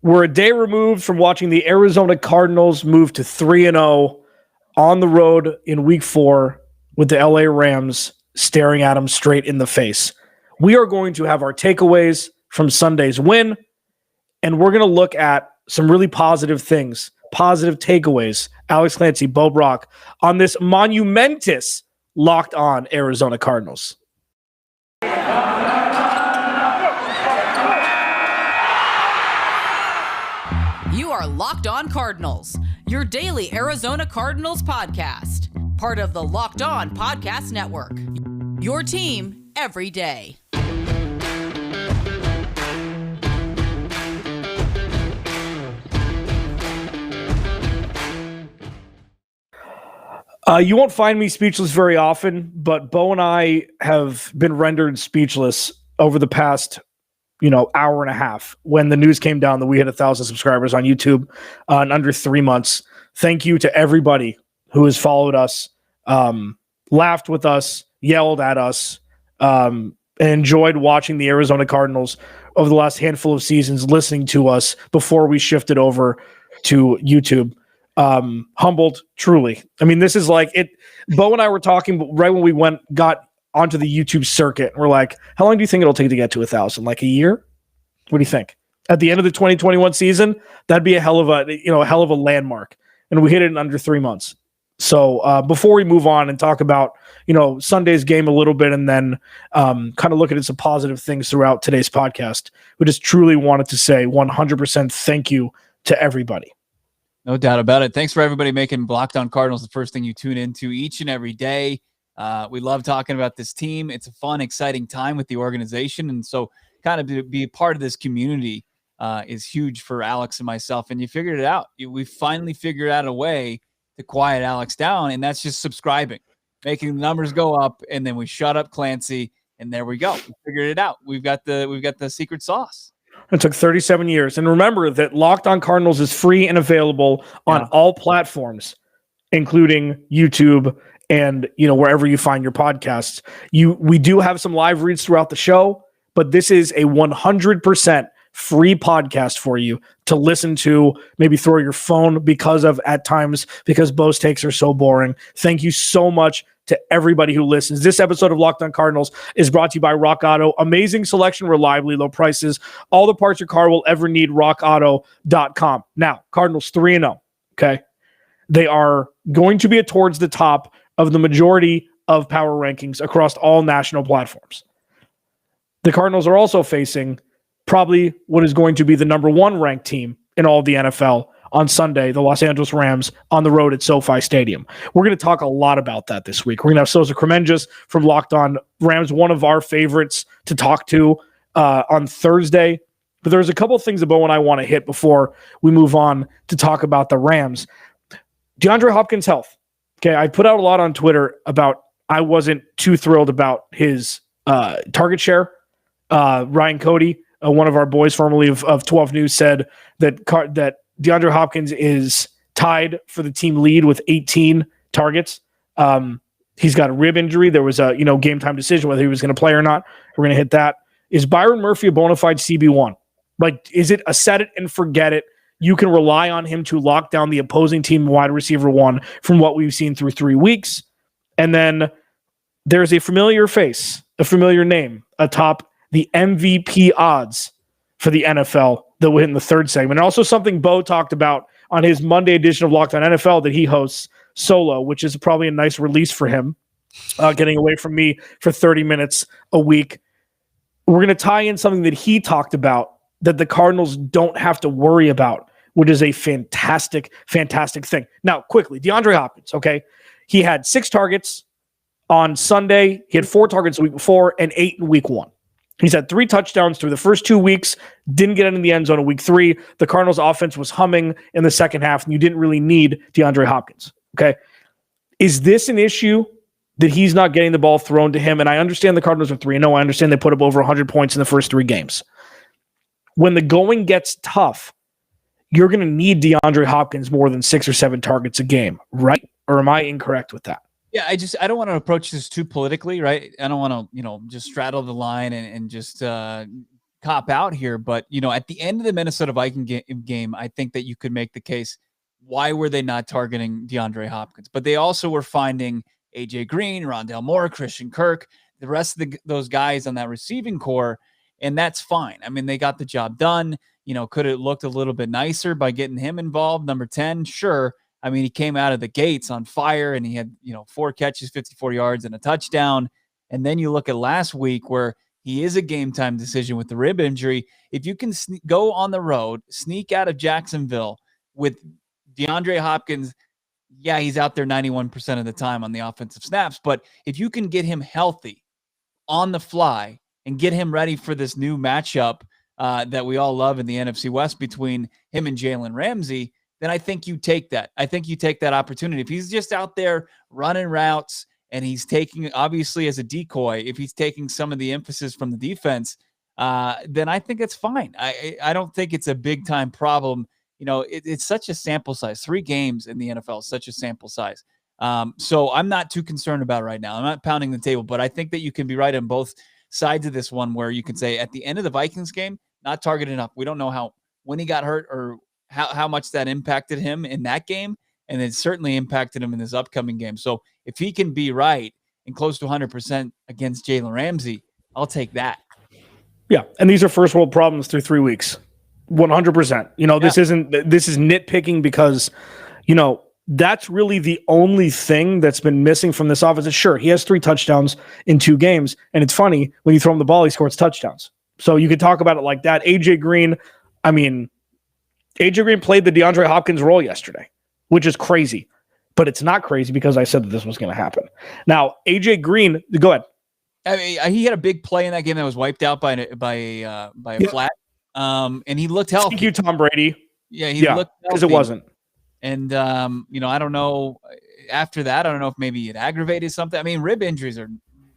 We're a day removed from watching the Arizona Cardinals move to 3-0 on the road in week 4 with the LA Rams staring at them straight in the face. We are going to have our takeaways from Sunday's win, and we're going to look at some really positive things, positive takeaways. Alex Clancy, Bo Brack, on this monumentous Locked On Arizona Cardinals. You are Locked On Cardinals, your daily Arizona Cardinals podcast. Part of the Locked On Podcast Network. Your team every day. You won't find me speechless very often, but Bo and I have been rendered speechless over the past hour and a half when the news came down that we hit 1,000 subscribers on YouTube in under 3 months. Thank you to everybody who has followed us, laughed with us, yelled at us, and enjoyed watching the Arizona Cardinals over the last handful of seasons, listening to us before we shifted over to YouTube. Humbled, truly. I mean, this is like it. Bo and I were talking right when we got onto the YouTube circuit. And we're like, how long do you think it'll take to get to 1,000? Like a year? What do you think? At the end of the 2021 season, that'd be a hell of a landmark. And we hit it in under 3 months. So before we move on and talk about, Sunday's game a little bit, and then kind of look at some positive things throughout today's podcast, we just truly wanted to say 100% thank you to everybody. No doubt about it. Thanks for everybody making Locked On Cardinals the first thing you tune into each and every day. We love talking about this team. It's a fun, exciting time with the organization. And so kind of to be a part of this community is huge for Alex and myself. And you figured it out. We finally figured out a way to quiet Alex down, and that's just subscribing, making the numbers go up, and then we shut up Clancy, and there we go. We figured it out. We've got the secret sauce. It took 37 years. And remember that Locked On Cardinals is free and available on all platforms, including YouTube and wherever you find your podcasts. We do have some live reads throughout the show, but this is a 100% free podcast for you to listen to, maybe throw your phone because Bo's takes are so boring. Thank you so much to everybody who listens. This episode of Locked On Cardinals is brought to you by Rock Auto. Amazing selection, reliably low prices, all the parts your car will ever need, rockauto.com. Now, Cardinals 3-0, okay? They are going to be towards the top of the majority of power rankings across all national platforms. The Cardinals are also facing probably what is going to be the number 1 ranked team in all of the NFL on Sunday, the Los Angeles Rams on the road at SoFi Stadium. We're going to talk a lot about that this week. We're going to have Souza Kremenjas from Locked On Rams, one of our favorites to talk to on Thursday. But there's a couple of things that Bo and I want to hit before we move on to talk about the Rams. DeAndre Hopkins' health. Okay, I put out a lot on Twitter about I wasn't too thrilled about his target share. Ryan Cody, one of our boys formerly of 12 News, said that DeAndre Hopkins is tied for the team lead with 18 targets. He's got a rib injury. There was a game time decision whether he was going to play or not. We're going to hit that. Is Byron Murphy a bona fide CB1? Like, is it a set it and forget it? You can rely on him to lock down the opposing team wide receiver 1 from what we've seen through 3 weeks. And then there's a familiar face, a familiar name atop the MVP odds for the NFL that will hit in the third segment. And also something Bo talked about on his Monday edition of Locked On NFL that he hosts solo, which is probably a nice release for him, getting away from me for 30 minutes a week. We're going to tie in something that he talked about that the Cardinals don't have to worry about, which is a fantastic, fantastic thing. Now, quickly, DeAndre Hopkins, okay? He had 6 targets on Sunday. He had 4 targets the week before and 8 in week 1. He's had 3 touchdowns through the first 2 weeks, didn't get in the end zone in week 3. The Cardinals offense was humming in the second half, and you didn't really need DeAndre Hopkins, okay? Is this an issue that he's not getting the ball thrown to him? And I understand the Cardinals are 3-0. I understand they put up over 100 points in the first 3 games. When the going gets tough, you're going to need DeAndre Hopkins more than 6 or 7 targets a game, right? Or am I incorrect with that? Yeah, I don't want to approach this too politically, right? I don't want to, just straddle the line and just cop out here, but at the end of the Minnesota Viking game, I think that you could make the case, why were they not targeting DeAndre Hopkins? But they also were finding AJ Green, Rondale Moore, Christian Kirk, the rest of those guys on that receiving core, and that's fine. I mean, they got the job done. Could it looked a little bit nicer by getting him involved? Number 10, sure. I mean, he came out of the gates on fire, and he had 4 catches, 54 yards, and a touchdown. And then you look at last week where he is a game-time decision with the rib injury. If you can go on the road, sneak out of Jacksonville with DeAndre Hopkins, yeah, he's out there 91% of the time on the offensive snaps. But if you can get him healthy on the fly and get him ready for this new matchup that we all love in the NFC West between him and Jalen Ramsey, then I think you take that. I think you take that opportunity. If he's just out there running routes and he's taking, obviously as a decoy, if he's taking some of the emphasis from the defense, then I think it's fine. I don't think it's a big time problem. It's such a sample size. 3 games in the NFL is such a sample size. So I'm not too concerned about it right now. I'm not pounding the table, but I think that you can be right on both sides of this one, where you can say at the end of the Vikings game, not targeted enough. We don't know when he got hurt or how much that impacted him in that game. And it certainly impacted him in this upcoming game. So if he can be right and close to 100% against Jalen Ramsey, I'll take that. Yeah. And these are first world problems through 3 weeks. 100%. This is nitpicking because, that's really the only thing that's been missing from this offense. Sure, he has 3 touchdowns in 2 games. And it's funny, when you throw him the ball, he scores touchdowns. So you could talk about it like that. AJ Green played the DeAndre Hopkins role yesterday, which is crazy. But it's not crazy because I said that this was going to happen. Now, AJ Green, go ahead. I mean, he had a big play in that game that was wiped out by a flat. And he looked healthy. Thank you, Tom Brady. Yeah, he looked healthy. Because it wasn't. And, I don't know. After that, I don't know if maybe it aggravated something. I mean, rib injuries are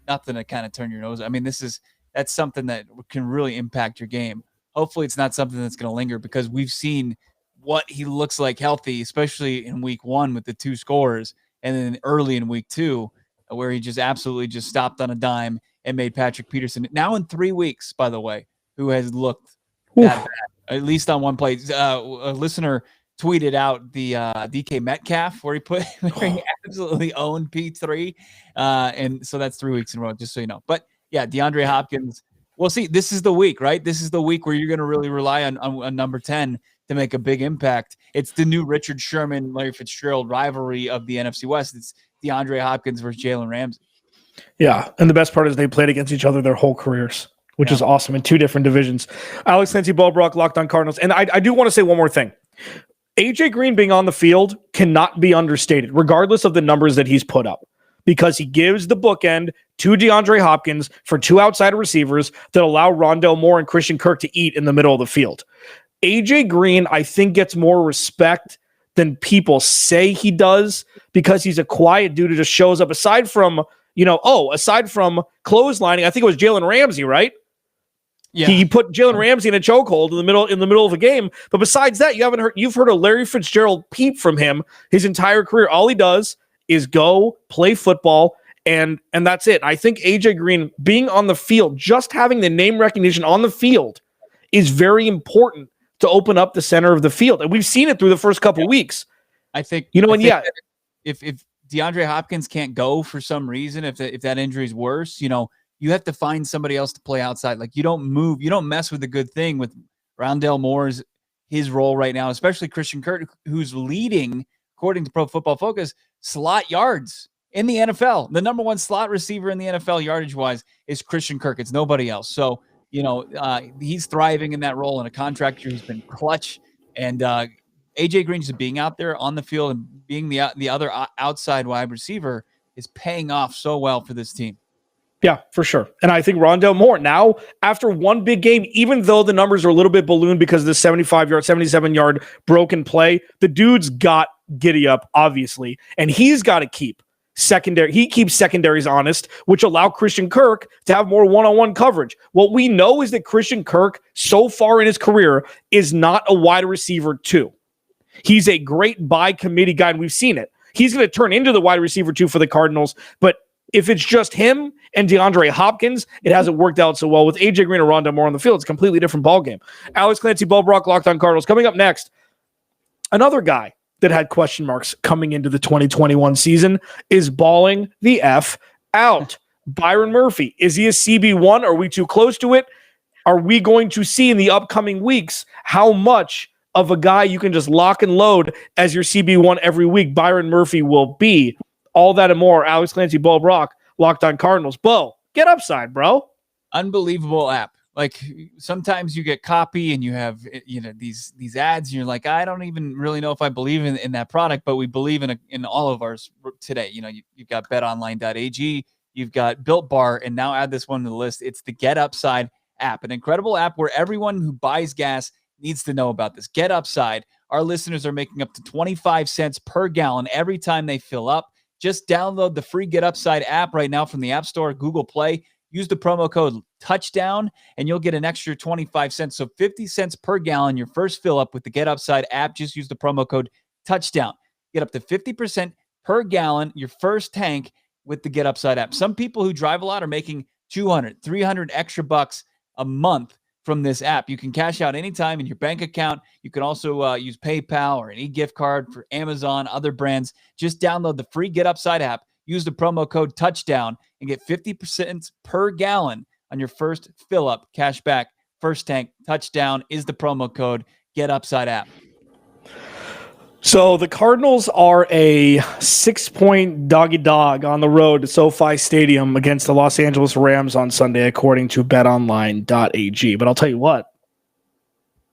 nothing to kind of turn your nose. I mean, that's something that can really impact your game. Hopefully it's not something that's going to linger, because we've seen what he looks like healthy, especially in week 1 with the 2 scores, and then early in week 2, where he just absolutely just stopped on a dime and made Patrick Peterson, now in 3 weeks, by the way, who has looked that bad, at least on one play. A listener tweeted out the DK Metcalf where he absolutely owned P3. And so that's 3 weeks in a row, just so you know. But yeah, DeAndre Hopkins, we'll see. This is the week, right? This is the week where you're going to really rely on number 10 to make a big impact. It's the new Richard Sherman, Larry Fitzgerald rivalry of the NFC West. It's DeAndre Hopkins versus Jalen Ramsey. Yeah. And the best part is they played against each other their whole careers, which is awesome, in 2 different divisions. Alex, Clancy, Bo Brack, Locked on Cardinals. And I do want to say one more thing. AJ Green being on the field cannot be understated, regardless of the numbers that he's put up, because he gives the bookend to DeAndre Hopkins for 2 outside receivers that allow Rondale Moore and Christian Kirk to eat in the middle of the field. AJ Green, I think, gets more respect than people say he does, because he's a quiet dude who just shows up. Aside from clotheslining, I think it was Jalen Ramsey, right? Yeah. He put Jalen Ramsey in a chokehold in the middle of a game. But besides that, you've heard a Larry Fitzgerald peep from him his entire career. All he does is go play football, and that's it. I think AJ Green being on the field, just having the name recognition on the field, is very important to open up the center of the field. And we've seen it through the first couple weeks. I think if DeAndre Hopkins can't go for some reason, if that injury is worse, you have to find somebody else to play outside. Like, you don't mess with the good thing with Rondale Moore's his role right now, especially Christian Kirk, who's leading, according to Pro Football Focus, slot yards in the NFL. The number 1 slot receiver in the NFL yardage-wise is Christian Kirk. It's nobody else. So, he's thriving in that role, and a contractor who's been clutch. And AJ Green just being out there on the field and being the other outside wide receiver is paying off so well for this team. Yeah, for sure. And I think Rondale Moore now, after one big game, even though the numbers are a little bit ballooned because of the 77-yard broken play, the dude's got giddy up, obviously, and he's got to keep secondary. He keeps secondaries honest, which allow Christian Kirk to have more one-on-one coverage. What we know is that Christian Kirk, so far in his career, is not a wide receiver 2. He's a great by committee guy, and we've seen it. He's going to turn into the wide receiver 2 for the Cardinals, but If it's just him and DeAndre Hopkins, it hasn't worked out so well. With AJ Green and Rondell Moore on the field, it's a completely different ballgame. Alex Clancy, Bo Brack, Locked On Cardinals. Coming up next, another guy that had question marks coming into the 2021 season is balling the F out. Byron Murphy. Is he a CB1? Are we too close to it? Are we going to see in the upcoming weeks how much of a guy you can just lock and load as your CB1 every week Byron Murphy will be? All that and more. Alex Clancy, Bo Brack, Locked On Cardinals. Bo, get upside, bro. Unbelievable app. Like sometimes you get copy and you have these ads and you're like, I don't even really know if I believe in that product, but we believe in all of ours today. You've got betonline.ag, you've got Built Bar, and now add this one to the list. It's the Get Upside app, an incredible app where everyone who buys gas needs to know about this. Get Upside. Our listeners are making up to 25 cents per gallon every time they fill up. Just download the free Get Upside app right now from the App Store, Google Play. Use the promo code TOUCHDOWN, and you'll get an extra 25 cents. So 50 cents per gallon, your first fill up with the Get Upside app. Just use the promo code TOUCHDOWN. Get up to 50% per gallon, your first tank with the Get Upside app. Some people who drive a lot are making 200, 300 extra bucks a month from this app. You can cash out anytime in your bank account. You can also use PayPal or an e-gift card for Amazon, other brands. Just download the free Get Upside app. Use the promo code TOUCHDOWN and get 50% per gallon on your first fill up. Cash back, first tank, touchdown is the promo code. Get Upside app. So the Cardinals are a 6-point doggy dog on the road to SoFi Stadium against the Los Angeles Rams on Sunday, according to betonline.ag. But I'll tell you what,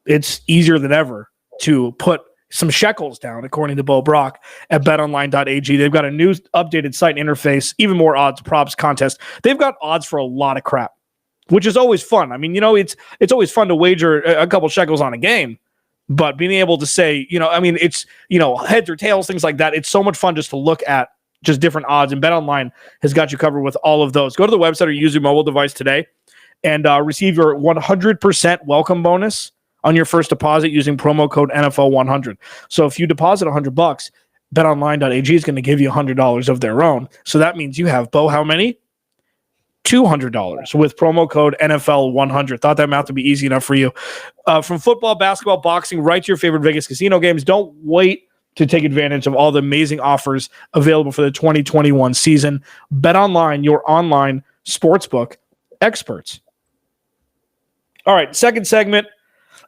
it's easier than ever to put some shekels down, according to Bo Brack at betonline.ag. They've got a new updated site interface, even more odds, props, contest. They've got odds for a lot of crap, which is always fun. I mean, it's always fun to wager a couple shekels on a game, but being able to say, it's, heads or tails, things like that. It's so much fun just to look at just different odds, and BetOnline has got you covered with all of those. Go to the website or use your mobile device today and receive your 100% welcome bonus on your first deposit using promo code NFL100. So if you deposit $100, betonline.ag is going to give you $100 of their own. So that means you have, Bo, how many? $200 with promo code NFL100. Thought that math would be easy enough for you. From football, basketball, boxing, right to your favorite Vegas casino games. Don't wait to take advantage of all the amazing offers available for the 2021 season. BetOnline, your online sportsbook experts. All right, second segment.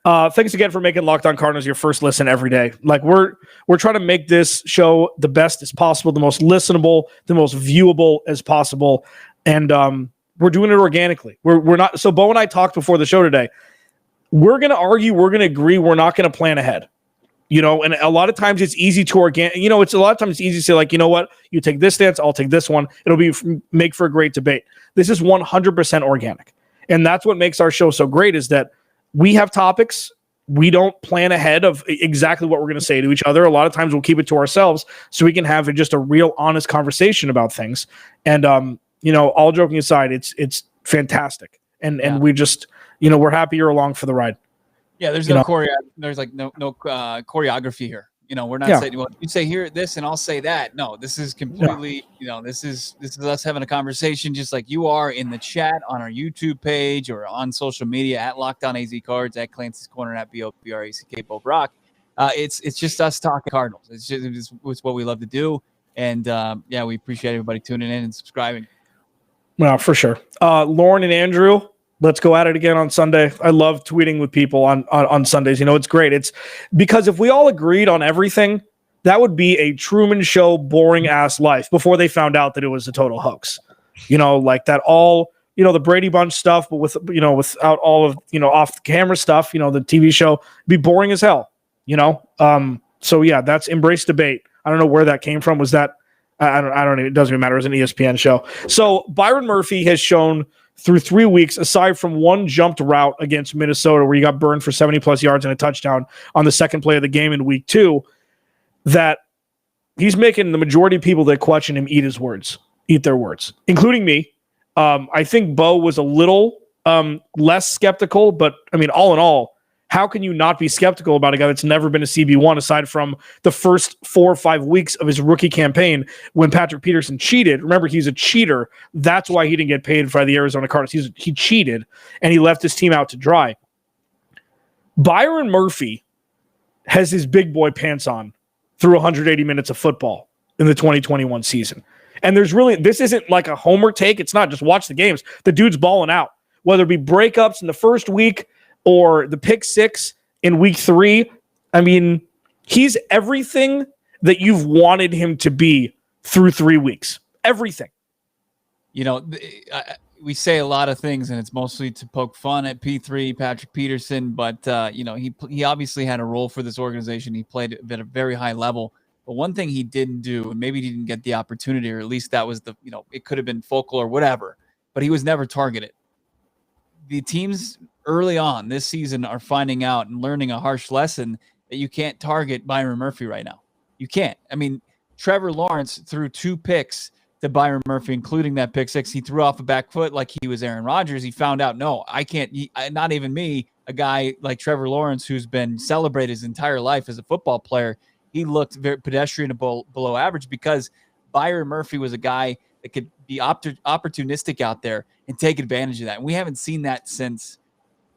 Thanks again for making Locked On Cardinals your first listen every day. Like we're trying to make this show the best as possible, the most listenable, the most viewable as possible, and we're doing it organically. We're not. So Bo and I talked before the show today. We're going to argue. We're going to agree. We're not going to plan ahead. And a lot of times it's easy to it's a lot of times it's easy to say, like, you know what, you take this stance, I'll take this one. It'll make for a great debate. This is 100% organic, and that's what makes our show so great. Is that we have topics. We don't plan ahead of exactly what we're going to say to each other. A lot of times we'll keep it to ourselves so we can have just a real honest conversation about things. And, all joking aside, it's fantastic. And we just, we're happy you're along for the ride. Yeah. There's no choreography here. We're not saying, well, you say here this and I'll say that. No, this is completely, this is us having a conversation just like you are in the chat on our YouTube page or on social media at Locked On AZ Cards, at Clancy's Corner, at BOBRACK Bo Brack. It's just us talking Cardinals. It's what we love to do. And we appreciate everybody tuning in and subscribing. Well, for sure. Lauren and Andrew, let's go at it again on Sunday. I love tweeting with people on Sundays. It's great. It's because if we all agreed on everything, that would be a Truman Show boring ass life before they found out that it was a total hoax. Like that all, the Brady Bunch stuff, but without all of, off the camera stuff, the TV show, it'd be boring as hell, So yeah, that's Embrace Debate. I don't know where that came from. Was that, I don't even, it doesn't even matter. It was an ESPN show. So Byron Murphy has shown through 3 weeks, aside from one jumped route against Minnesota where he got burned for 70-plus yards and a touchdown on the second play of the game in week 2, that he's making the majority of people that question him eat their words, including me. I think Bo was a little less skeptical, but, I mean, all in all, How can you not be skeptical about a guy that's never been a CB1 aside from the first 4 or 5 weeks of his rookie campaign when Patrick Peterson cheated? Remember, he's a cheater. That's why he didn't get paid by the Arizona Cardinals. He cheated, and he left his team out to dry. Byron Murphy has his big boy pants on through 180 minutes of football in the 2021 season. And this isn't like a homer take. It's not just watch the games. The dude's balling out, whether it be breakups in the first week or the pick 6 in week 3. I mean, he's everything that you've wanted him to be through 3 weeks. Everything. We say a lot of things, and it's mostly to poke fun at P3, Patrick Peterson, but he obviously had a role for this organization. He played at a very high level. But one thing he didn't do, and maybe he didn't get the opportunity, or at least that was it could have been focal or whatever, but he was never targeted. The teams early on this season are finding out and learning a harsh lesson that you can't target Byron Murphy right now. You can't. I mean, Trevor Lawrence threw 2 picks to Byron Murphy, including that pick 6. He threw off a back foot like he was Aaron Rodgers. He found out, no, I can't, not even me, a guy like Trevor Lawrence, who's been celebrated his entire life as a football player. He looked very pedestrian below average because Byron Murphy was a guy that could be opportunistic out there and take advantage of that. And we haven't seen that since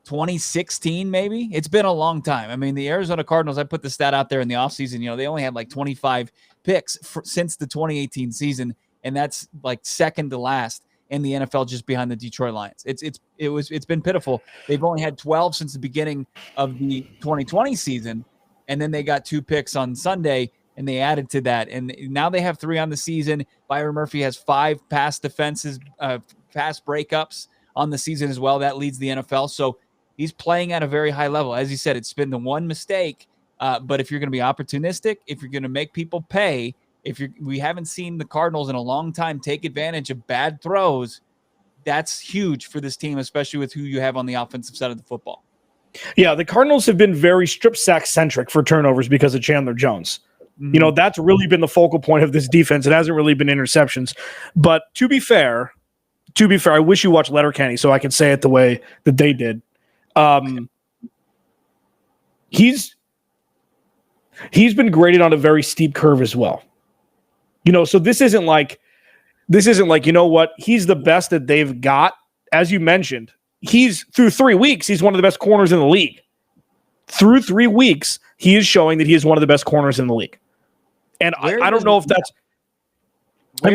2016, maybe. It's been a long time. I mean, the Arizona Cardinals, I put the stat out there in the offseason, they only had like 25 picks since the 2018 season, and that's like second to last in the NFL, just behind the Detroit Lions. It's been pitiful. They've only had 12 since the beginning of the 2020 season, and then they got 2 picks on Sunday, and they added to that. And now they have 3 on the season. Byron Murphy has 5 pass defenses, pass breakups on the season as well. That leads the NFL. So he's playing at a very high level. As you said, it's been the one mistake. But if you're going to be opportunistic, if you're going to make people pay, we haven't seen the Cardinals in a long time take advantage of bad throws, that's huge for this team, especially with who you have on the offensive side of the football. Yeah, the Cardinals have been very strip sack centric for turnovers because of Chandler Jones. Mm-hmm. That's really been the focal point of this defense. It hasn't really been interceptions. But to be fair, I wish you watched Letterkenny so I could say it the way that they did. He's been graded on a very steep curve as well. So this isn't like, you know what? He's the best that they've got. As you mentioned, he's through 3 weeks, he's one of the best corners in the league. Through 3 weeks, he is showing that he is one of the best corners in the league. And I don't know if that's, I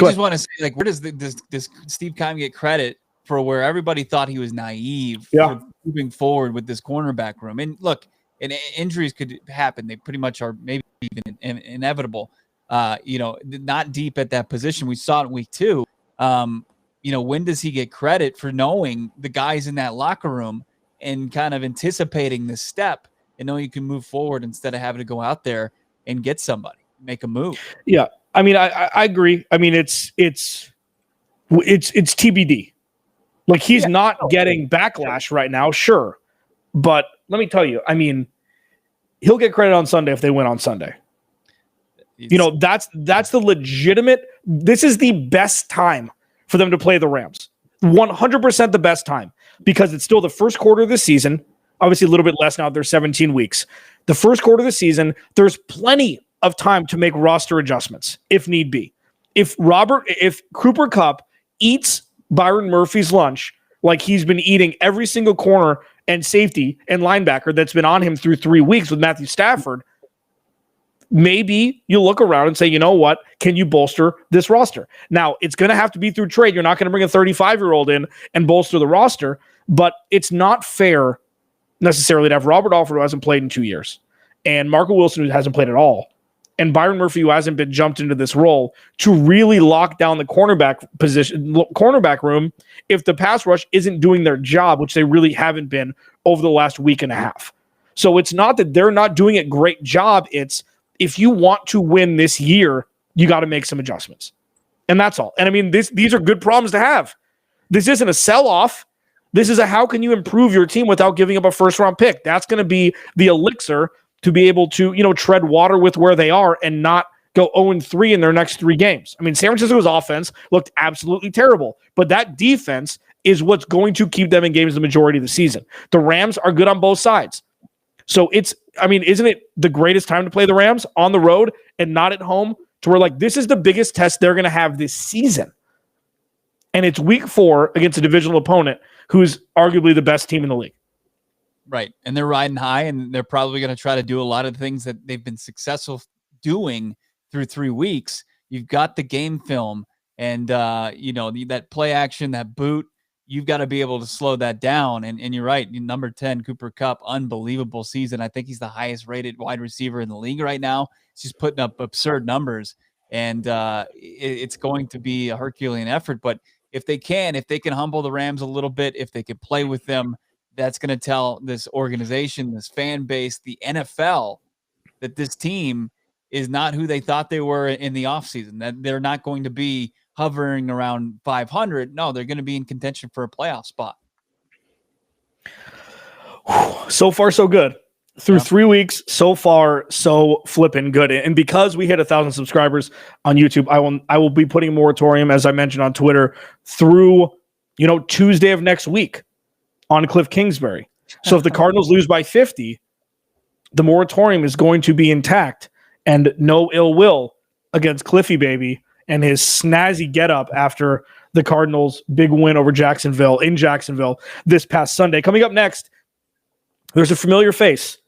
just want to say, like, where does this Steve Keim get credit for where everybody thought he was naive for moving forward with this cornerback room? And look, and injuries could happen. They pretty much are maybe even inevitable. Not deep at that position. We saw it in week 2. When does he get credit for knowing the guys in that locker room and kind of anticipating this step and knowing you can move forward instead of having to go out there and get somebody, make a move? Yeah. I mean, I agree. I mean, it's TBD. Like, he's not getting backlash right now, sure. But let me tell you, I mean, he'll get credit on Sunday if they win on Sunday. That's the legitimate. This is the best time for them to play the Rams. 100% the best time, because it's still the first quarter of the season. Obviously, a little bit less now. There's 17 weeks. The first quarter of the season, there's plenty of time to make roster adjustments if need be. If Cooper Kupp eats Byron Murphy's lunch like he's been eating every single corner and safety and linebacker that's been on him through 3 weeks with Matthew Stafford, maybe you look around and say, you know what, can you bolster this roster? Now, it's going to have to be through trade. You're not going to bring a 35-year-old in and bolster the roster, but it's not fair necessarily to have Robert Alford, who hasn't played in 2 years, and Marco Wilson, who hasn't played at all, and Byron Murphy, who hasn't been jumped into this role, to really lock down the cornerback room if the pass rush isn't doing their job, which they really haven't been over the last week and a half. So it's not that they're not doing a great job. It's, if you want to win this year, you got to make some adjustments. And that's all. And I mean, these are good problems to have. This isn't a sell-off. This is a how can you improve your team without giving up a first-round pick. That's going to be the elixir to be able to, tread water with where they are and not go 0-3 in their next 3 games. I mean, San Francisco's offense looked absolutely terrible, but that defense is what's going to keep them in games the majority of the season. The Rams are good on both sides. So isn't it the greatest time to play the Rams on the road and not at home, to where like this is the biggest test they're going to have this season. And it's week 4 against a divisional opponent who's arguably the best team in the league. Right. And they're riding high, and they're probably going to try to do a lot of things that they've been successful doing through 3 weeks. You've got the game film and, that play action, that boot. You've got to be able to slow that down. And you're right. Number 10, Cooper Kupp, unbelievable season. I think he's the highest rated wide receiver in the league right now. He's just putting up absurd numbers. And it's going to be a Herculean effort. But if they can humble the Rams a little bit, if they can play with them, that's going to tell this organization, this fan base, the NFL, that this team is not who they thought they were in the offseason, that they're not going to be hovering around 500. No, they're going to be in contention for a playoff spot. So far, so good. Through 3 weeks, so far, so flipping good. And because we hit 1,000 subscribers on YouTube, I will be putting a moratorium, as I mentioned on Twitter, through Tuesday of next week on Cliff Kingsbury. So if the Cardinals lose by 50, the moratorium is going to be intact, and no ill will against Cliffy baby and his snazzy getup after the Cardinals' big win over Jacksonville this past Sunday. Coming up next, there's a familiar face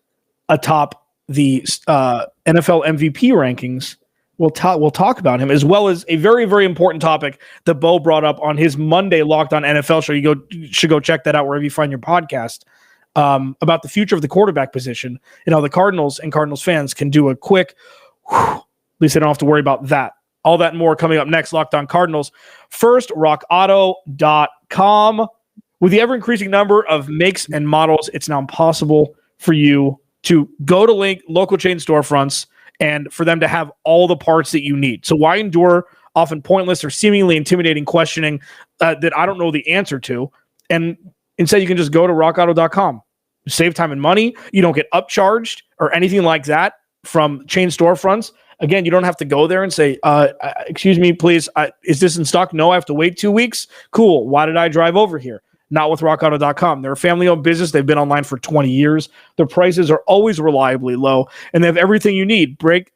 atop the NFL MVP rankings. We'll talk about him, as well as a very, very important topic that Bo brought up on his Monday Locked On NFL show. You should go check that out wherever you find your podcast, about the future of the quarterback position and how the Cardinals and Cardinals fans can do a quick, at least they don't have to worry about that. All that and more coming up next, Locked On Cardinals. First, rockauto.com. With the ever-increasing number of makes and models, it's now impossible for you to go to local chain storefronts and for them to have all the parts that you need. So why endure often pointless or seemingly intimidating questioning that I don't know the answer to? And instead, you can just go to rockauto.com. Save time and money. You don't get upcharged or anything like that from chain storefronts. Again, you don't have to go there and say, excuse me, please, is this in stock? No, I have to wait 2 weeks. Cool. Why did I drive over here? Not with rockauto.com. They're a family-owned business. They've been online for 20 years. Their prices are always reliably low, and they have everything you need. Brake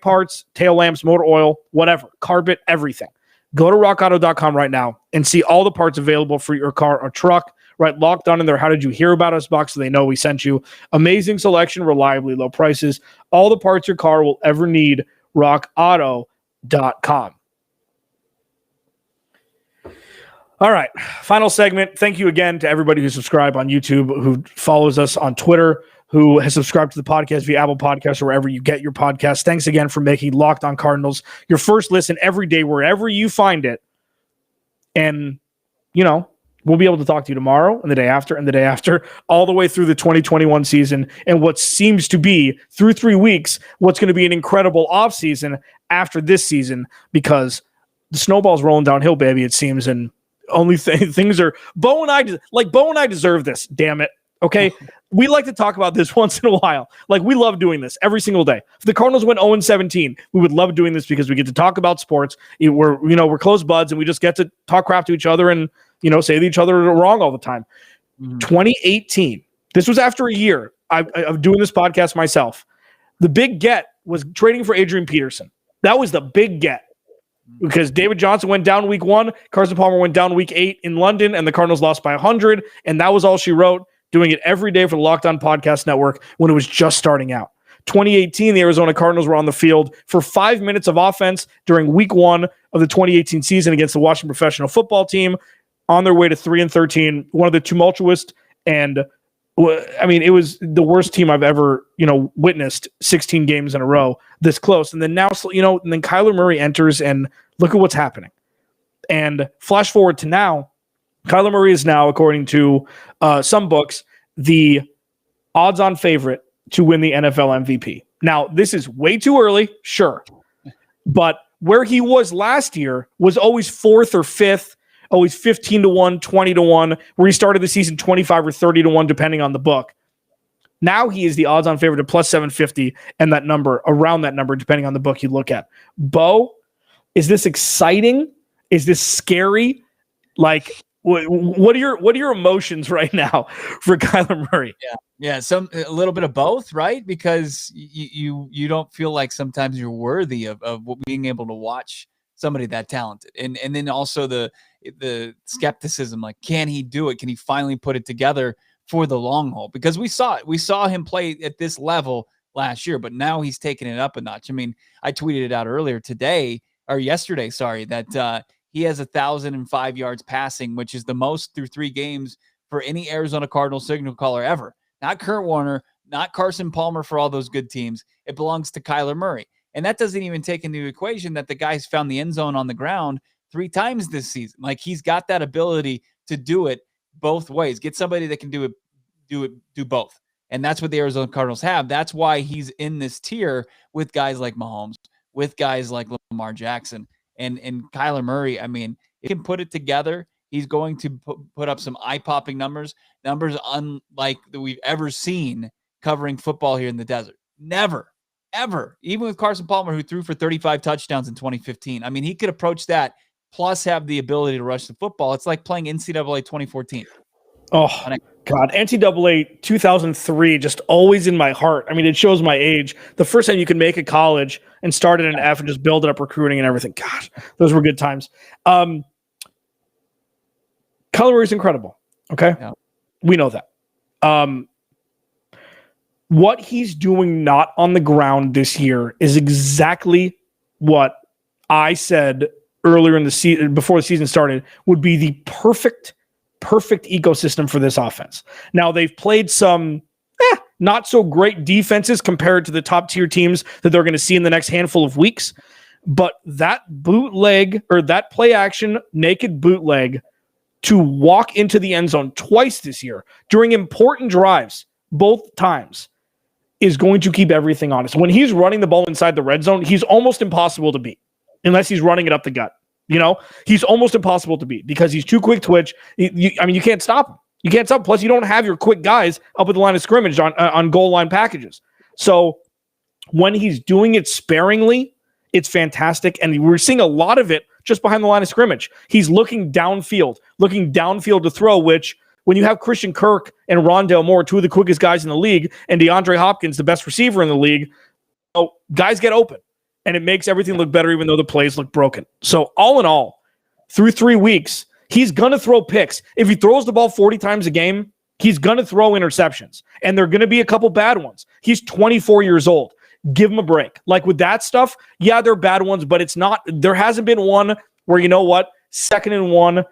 parts, tail lamps, motor oil, whatever, carpet, everything. Go to rockauto.com right now and see all the parts available for your car or truck. Right, locked on in there. How did you hear about us box so they know we sent you? Amazing selection, reliably low prices. All the parts your car will ever need. rockauto.com. All right, final segment. Thank you again to everybody who subscribed on YouTube, who follows us on Twitter, who has subscribed to the podcast via Apple Podcasts or wherever you get your podcasts. Thanks again for making Locked On Cardinals your first listen every day, wherever you find it. And, we'll be able to talk to you tomorrow and the day after, all the way through the 2021 season and what seems to be, through 3 weeks, what's going to be an incredible offseason after this season, because the snowball's rolling downhill, baby, it seems, and things are Bo and I deserve this, damn it. Okay. We like to talk about this once in a while. Like, we love doing this every single day. If the Cardinals went 0-17, we would love doing this because we get to talk about sports. We're close buds and we just get to talk crap to each other and, say that each other are wrong all the time. 2018. This was after a year of doing this podcast myself. The big get was trading for Adrian Peterson. That was the big get. Because David Johnson went down week 1, Carson Palmer went down week 8 in London, and the Cardinals lost by 100, and that was all she wrote, doing it every day for the Locked On Podcast Network when it was just starting out. 2018, the Arizona Cardinals were on the field for 5 minutes of offense during week 1 of the 2018 season against the Washington Professional Football Team, on their way to 3-13, one of the tumultuous and it was the worst team I've ever, witnessed 16 games in a row this close. And then now, and then Kyler Murray enters and look at what's happening. And flash forward to now, Kyler Murray is now, according to some books, the odds-on favorite to win the NFL MVP. Now, this is way too early, sure. But where he was last year was always 4th or 5th, always 15-1, 20-1, where he started the season 25 or 30-1, depending on the book. Now he is the odds-on favorite at plus 750, and that number, around that number, depending on the book you look at. Bo, is this exciting? Is this scary? Like, What are your emotions right now for Kyler Murray? Yeah, a little bit of both, right? Because you don't feel like sometimes you're worthy of being able to watch somebody that talented, and then also the skepticism, like, can he do it? Can he finally put it together for the long haul? Because we saw him play at this level last year, but now he's taking it up a notch. I mean, I tweeted it out yesterday, sorry, that he has 1,005 yards passing, which is the most through 3 games for any Arizona Cardinals signal caller ever. Not Kurt Warner, not Carson Palmer for all those good teams. It belongs to Kyler Murray. And that doesn't even take into equation that the guy's found the end zone on the ground 3 times this season. Like, he's got that ability to do it both ways. Get somebody that can do both. And that's what the Arizona Cardinals have. That's why he's in this tier with guys like Mahomes, with guys like Lamar Jackson. And Kyler Murray, I mean, he can put it together. He's going to put up some eye-popping numbers unlike that we've ever seen covering football here in the desert. Never, ever. Even with Carson Palmer, who threw for 35 touchdowns in 2015. I mean, he could approach that, plus have the ability to rush the football. It's like playing NCAA 2014. Oh, God. NCAA 2003, just always in my heart. I mean, it shows my age. The first time you can make a college and start at an F and just build it up recruiting and everything. Gosh, those were good times. Kyler Murray's incredible. Okay? Yeah. We know that. What he's doing not on the ground this year is exactly what I said earlier in the season, before the season started, would be the perfect ecosystem for this offense. Now, they've played some not so great defenses compared to the top tier teams that they're going to see in the next handful of weeks. But that bootleg, or that play action naked bootleg to walk into the end zone twice this year during important drives, both times, is going to keep everything honest. When he's running the ball inside the red zone, he's almost impossible to beat unless he's running it up the gut. You know, he's almost impossible to beat because he's too quick twitch. You can't stop him. You can't stop him. Plus, you don't have your quick guys up at the line of scrimmage on goal line packages. So when he's doing it sparingly, it's fantastic. And we're seeing a lot of it just behind the line of scrimmage. He's looking downfield to throw, which when you have Christian Kirk and Rondale Moore, 2 of the quickest guys in the league, and DeAndre Hopkins, the best receiver in the league, guys get open. And it makes everything look better, even though the plays look broken. So all in all, through 3 weeks, he's going to throw picks. If he throws the ball 40 times a game, he's going to throw interceptions. And they're going to be a couple bad ones. He's 24 years old. Give him a break. Like with that stuff, yeah, they're bad ones, but it's not. There hasn't been one where, you know what, 2nd and 1,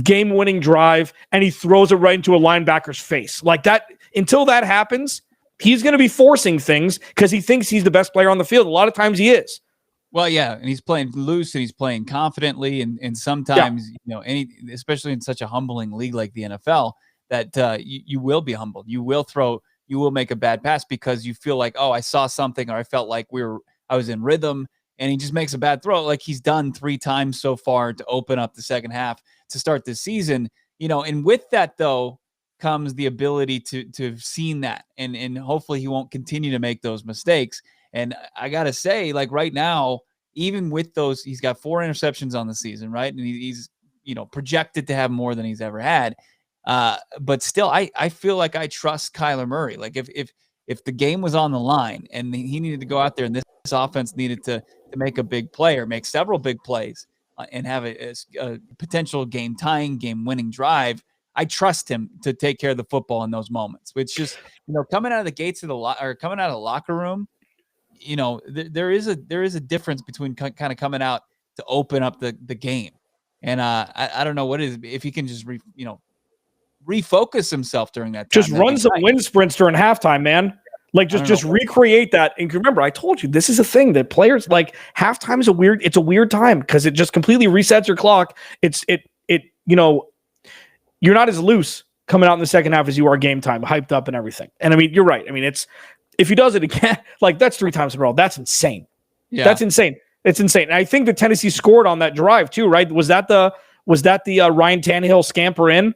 game-winning drive, and he throws it right into a linebacker's face. Like that, until that happens, he's going to be forcing things because he thinks he's the best player on the field. A lot of times he is. Well, yeah, and he's playing loose and he's playing confidently, and sometimes, especially in such a humbling league like the NFL, that you will be humbled. You will make a bad pass because you feel like, oh, I saw something, or I felt like I was in rhythm, and he just makes a bad throw, like he's done 3 times so far to open up the second half to start this season. And with that though comes the ability to have seen that, and hopefully he won't continue to make those mistakes. And I gotta say, like right now, even with those, he's got 4 interceptions on the season, right? And he's projected to have more than he's ever had. But still, I feel like I trust Kyler Murray. Like if the game was on the line and he needed to go out there and this offense needed to make a big play or make several big plays and have a potential game-tying, game-winning drive, I trust him to take care of the football in those moments. Which just, coming out of the gates of coming out of the locker room, there is a difference between kind of coming out to open up the game. And I don't know what it is, if he can just refocus himself during that time. Just run some wind sprints during halftime, man. Like just recreate that. And remember, I told you this is a thing that players like. Halftime is a weird time because it just completely resets your clock. You're not as loose coming out in the second half as you are game time, hyped up and everything. And I mean, you're right. I mean, if he does it again, like that's 3 times in a row. That's insane. Yeah. That's insane. It's insane. And I think the Tennessee scored on that drive too, right? Was that the Ryan Tannehill scamper in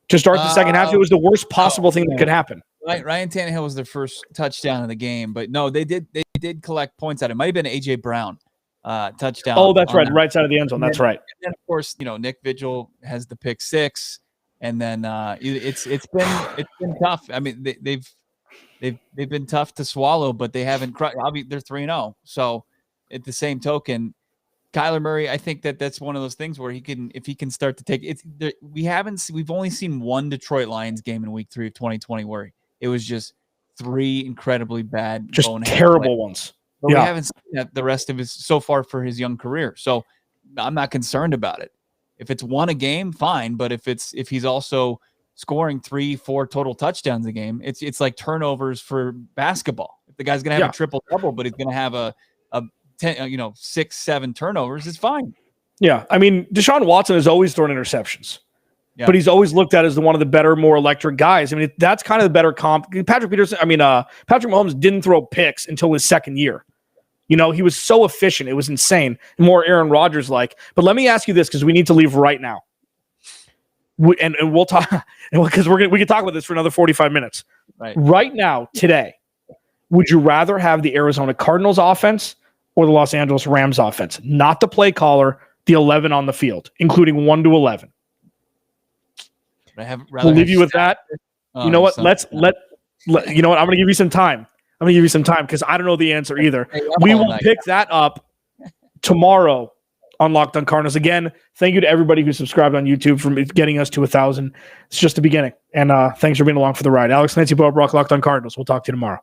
to start the second half? It was the worst possible thing that could happen. Right. Ryan Tannehill was their first touchdown of the game, but no, they did collect points out. It might have been AJ Brown touchdown. Oh, that's right. Right side of the end zone. That's right. And then, of course, Nick Vigil has the pick 6. And then it's been tough. I mean, they've been tough to swallow, but they haven't. They're 3-0. So at the same token, Kyler Murray, I think that's one of those things where if he can start to take it. We've only seen one Detroit Lions game in week 3 of 2020 where it was just 3 incredibly bad, just terrible ones. But we haven't seen that the rest of his so far for his young career. So I'm not concerned about it. If it's 1 a game, fine. But if he's also scoring 3-4 total touchdowns a game, it's like turnovers for basketball. If the guy's gonna have a triple double, but he's gonna have a 10, 6-7 turnovers, it's fine. Yeah, I mean, Deshaun Watson has always thrown interceptions, but he's always looked at as one of the better, more electric guys. I mean, that's kind of the better comp. Patrick Mahomes didn't throw picks until his second year. He was so efficient. It was insane. More Aaron Rodgers-like. But let me ask you this, because we need to leave right now. And we'll talk, because we can talk about this for another 45 minutes. Right now, today, would you rather have the Arizona Cardinals offense or the Los Angeles Rams offense? Not the play caller, the 11 on the field, including 1 to 11. We'll leave you with that. You know what? You know what? I'm going to give you some time. Because I don't know the answer either. We will pick that up tomorrow on Locked On Cardinals. Again, thank you to everybody who subscribed on YouTube for getting us to 1,000. It's just the beginning. And thanks for being along for the ride. Alex, Clancy, Bo Brack, Locked On Cardinals. We'll talk to you tomorrow.